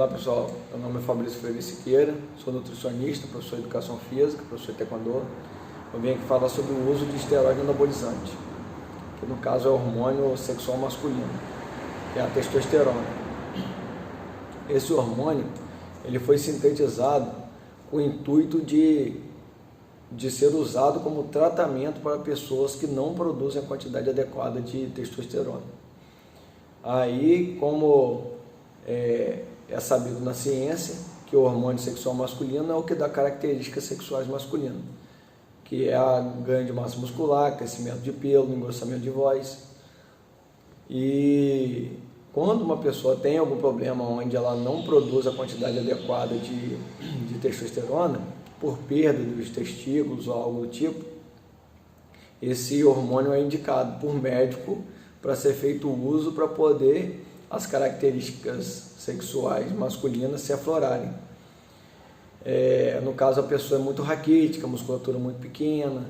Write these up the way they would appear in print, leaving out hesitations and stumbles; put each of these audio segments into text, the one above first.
Olá pessoal, meu nome é Fabrício Freire Siqueira, sou nutricionista, professor de educação física, professor de taekwondo. Eu vim aqui falar sobre o uso de esteroide anabolizante, que no caso é o hormônio sexual masculino, que é a testosterona. Esse hormônio ele foi sintetizado com o intuito de ser usado como tratamento para pessoas que não produzem a quantidade adequada de testosterona. Aí, como é sabido na ciência que o hormônio sexual masculino é o que dá características sexuais masculinas, que é a ganho de massa muscular, crescimento de pelo, engrossamento de voz. E quando uma pessoa tem algum problema onde ela não produz a quantidade adequada de testosterona, por perda dos testículos ou algo do tipo, esse hormônio é indicado por médico para ser feito uso para poder as características sexuais masculinas se aflorarem. No caso, a pessoa é muito raquítica, a musculatura muito pequena,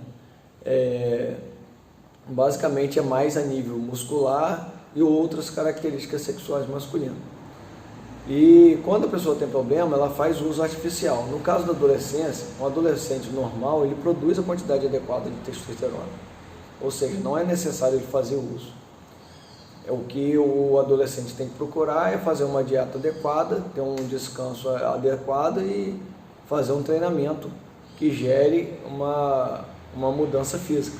basicamente é mais a nível muscular e outras características sexuais masculinas. E quando a pessoa tem problema, ela faz uso artificial. No caso da adolescência, um adolescente normal, ele produz a quantidade adequada de testosterona, ou seja, não é necessário ele fazer uso. O que o adolescente tem que procurar é fazer uma dieta adequada, ter um descanso adequado e fazer um treinamento que gere uma mudança física,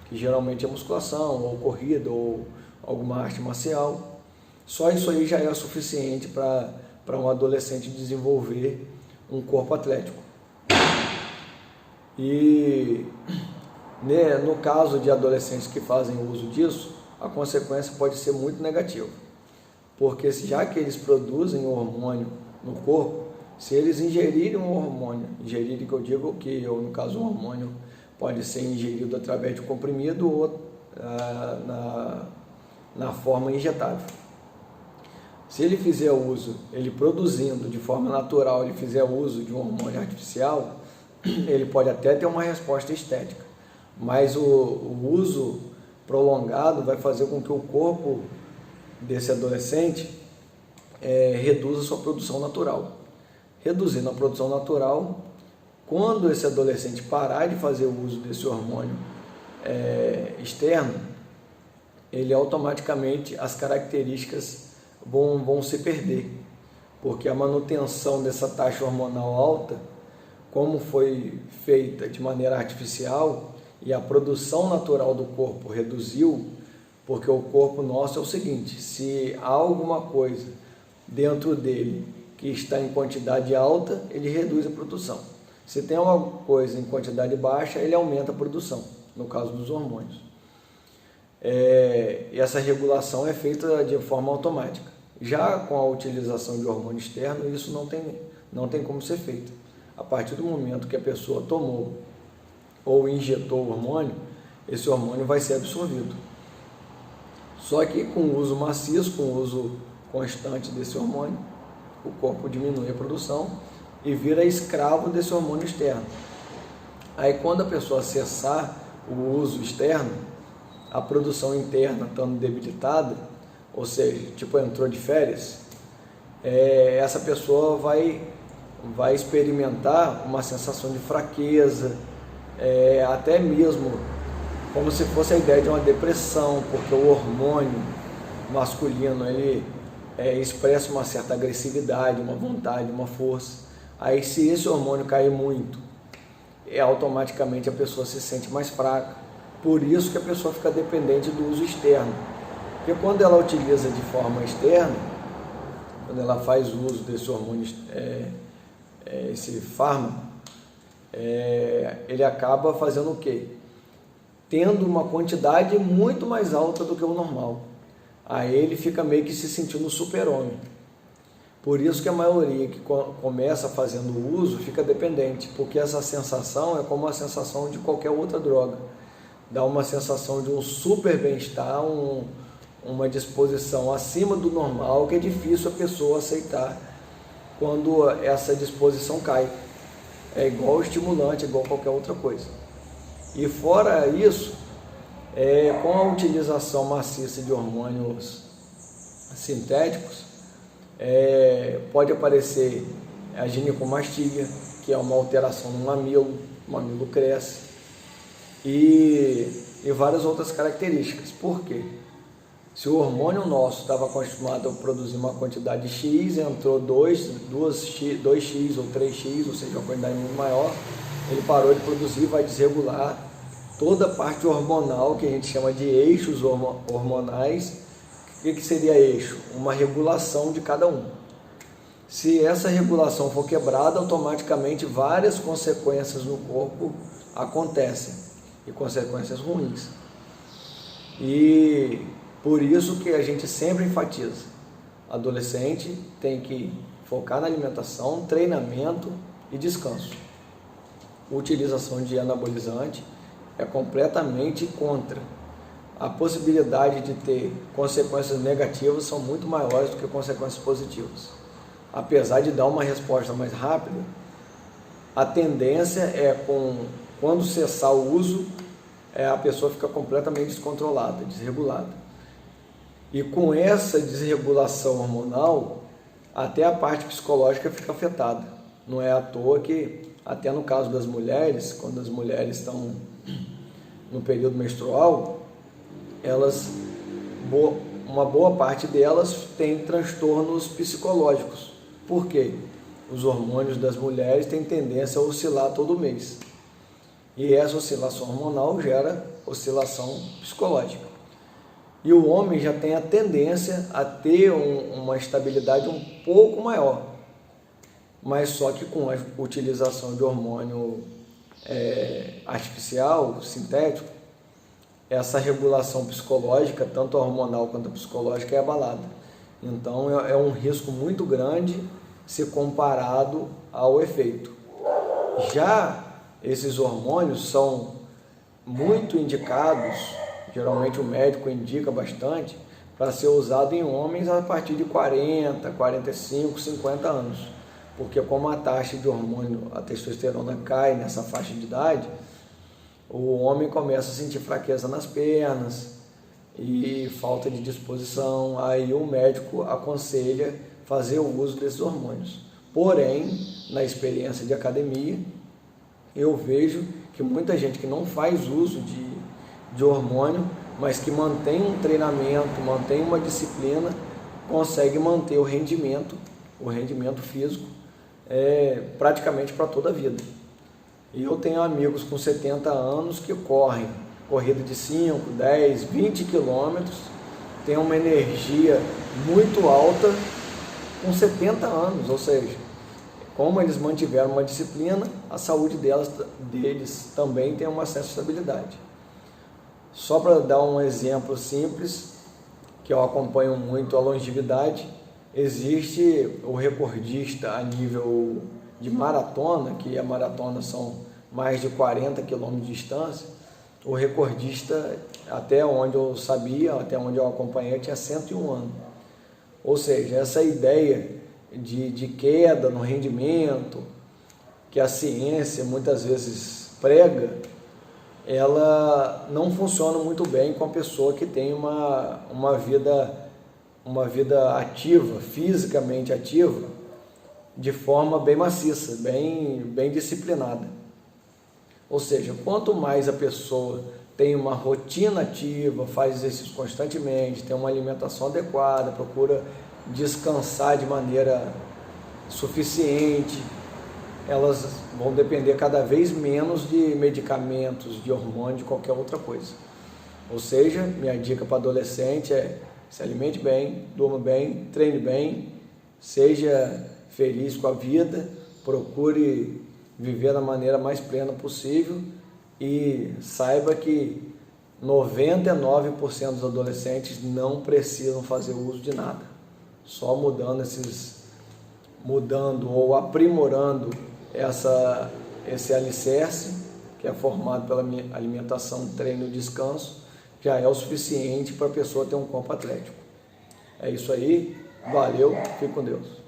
que geralmente é musculação, ou corrida, ou alguma arte marcial. Só isso aí já é suficiente para um adolescente desenvolver um corpo atlético. E no caso de adolescentes que fazem uso disso, a consequência pode ser muito negativa, porque já que eles produzem o hormônio no corpo, se eles ingerirem um hormônio, ingerirem que eu digo que, ou no caso o hormônio pode ser ingerido através de comprimido ou na forma injetável. Se ele fizer uso, ele produzindo de forma natural, ele fizer uso de um hormônio artificial, ele pode até ter uma resposta estética, mas o uso prolongado vai fazer com que o corpo desse adolescente reduza sua produção natural. Reduzindo a produção natural, quando esse adolescente parar de fazer o uso desse hormônio externo, ele automaticamente, as características vão se perder, porque a manutenção dessa taxa hormonal alta, como foi feita de maneira artificial, e a produção natural do corpo reduziu, porque o corpo nosso é o seguinte: se há alguma coisa dentro dele que está em quantidade alta, ele reduz a produção. Se tem alguma coisa em quantidade baixa, ele aumenta a produção, no caso dos hormônios. E essa regulação é feita de forma automática. Já com a utilização de hormônio externo, isso não tem como ser feito. A partir do momento que a pessoa tomou ou injetou o hormônio, esse hormônio vai ser absorvido. Só que com o uso maciço, com o uso constante desse hormônio, o corpo diminui a produção e vira escravo desse hormônio externo. Aí quando a pessoa cessar o uso externo, a produção interna estando debilitada, ou seja, tipo entrou de férias, essa pessoa vai experimentar uma sensação de fraqueza, até mesmo como se fosse a ideia de uma depressão, porque o hormônio masculino ele expressa uma certa agressividade, uma vontade, uma força. Aí se esse hormônio cair muito, automaticamente a pessoa se sente mais fraca. Por isso que a pessoa fica dependente do uso externo, porque quando ela utiliza de forma externa, quando ela faz uso desse hormônio, esse fármaco, ele acaba fazendo o quê? Tendo uma quantidade muito mais alta do que o normal. Aí ele fica meio que se sentindo super-homem. Por isso que a maioria que começa fazendo uso fica dependente, porque essa sensação é como a sensação de qualquer outra droga. Dá uma sensação de um super bem-estar, uma disposição acima do normal, que é difícil a pessoa aceitar quando essa disposição cai. É igual estimulante, é igual qualquer outra coisa. E fora isso, com a utilização maciça de hormônios sintéticos, Pode aparecer a ginecomastia, que é uma alteração no mamilo, o mamilo cresce, e várias outras características. Por quê? Se o hormônio nosso estava acostumado a produzir uma quantidade X, entrou 2x ou 3x, ou seja, uma quantidade muito maior, ele parou de produzir, vai desregular toda a parte hormonal, que a gente chama de eixos hormonais. O que seria eixo? Uma regulação de cada um. Se essa regulação for quebrada, automaticamente várias consequências no corpo acontecem, e consequências ruins. E por isso que a gente sempre enfatiza: adolescente tem que focar na alimentação, treinamento e descanso. Utilização de anabolizante é completamente contra. A possibilidade de ter consequências negativas são muito maiores do que consequências positivas. Apesar de dar uma resposta mais rápida, a tendência é, quando cessar o uso, a pessoa fica completamente descontrolada, desregulada. E com essa desregulação hormonal, até a parte psicológica fica afetada. Não é à toa que, até no caso das mulheres, quando as mulheres estão no período menstrual, uma boa parte delas tem transtornos psicológicos. Por quê? Os hormônios das mulheres têm tendência a oscilar todo mês. E essa oscilação hormonal gera oscilação psicológica. E o homem já tem a tendência a ter uma estabilidade um pouco maior, mas só que com a utilização de hormônio artificial, sintético, essa regulação psicológica, tanto a hormonal quanto a psicológica, é abalada. Então é um risco muito grande se comparado ao efeito. Já esses hormônios são muito indicados, geralmente o médico indica bastante, para ser usado em homens a partir de 40, 45, 50 anos. Porque como a taxa de hormônio, a testosterona, cai nessa faixa de idade, o homem começa a sentir fraqueza nas pernas e falta de disposição. Aí o médico aconselha fazer o uso desses hormônios. Porém, na experiência de academia, eu vejo que muita gente que não faz uso de hormônio, mas que mantém um treinamento, mantém uma disciplina, consegue manter o rendimento físico praticamente para toda a vida. E eu tenho amigos com 70 anos que correm corrida de 5, 10, 20 quilômetros, tem uma energia muito alta com 70 anos, ou seja, como eles mantiveram uma disciplina, a saúde deles também tem uma certa estabilidade. Só para dar um exemplo simples, que eu acompanho muito a longevidade, existe o recordista a nível de maratona, que a maratona são mais de 40 quilômetros de distância. O recordista, até onde eu sabia, até onde eu acompanhei, tinha 101 anos. Ou seja, essa ideia de queda no rendimento, que a ciência muitas vezes prega, ela não funciona muito bem com a pessoa que tem uma vida ativa, fisicamente ativa, de forma bem maciça, bem disciplinada. Ou seja, quanto mais a pessoa tem uma rotina ativa, faz exercício constantemente, tem uma alimentação adequada, procura descansar de maneira suficiente, elas vão depender cada vez menos de medicamentos, de hormônio, de qualquer outra coisa. Ou seja, minha dica para adolescente é: se alimente bem, durma bem, treine bem, seja feliz com a vida, procure viver da maneira mais plena possível e saiba que 99% dos adolescentes não precisam fazer uso de nada. Só mudando ou aprimorando esse alicerce, que é formado pela alimentação, treino e descanso, já é o suficiente para a pessoa ter um corpo atlético. É isso aí, valeu, fique com Deus.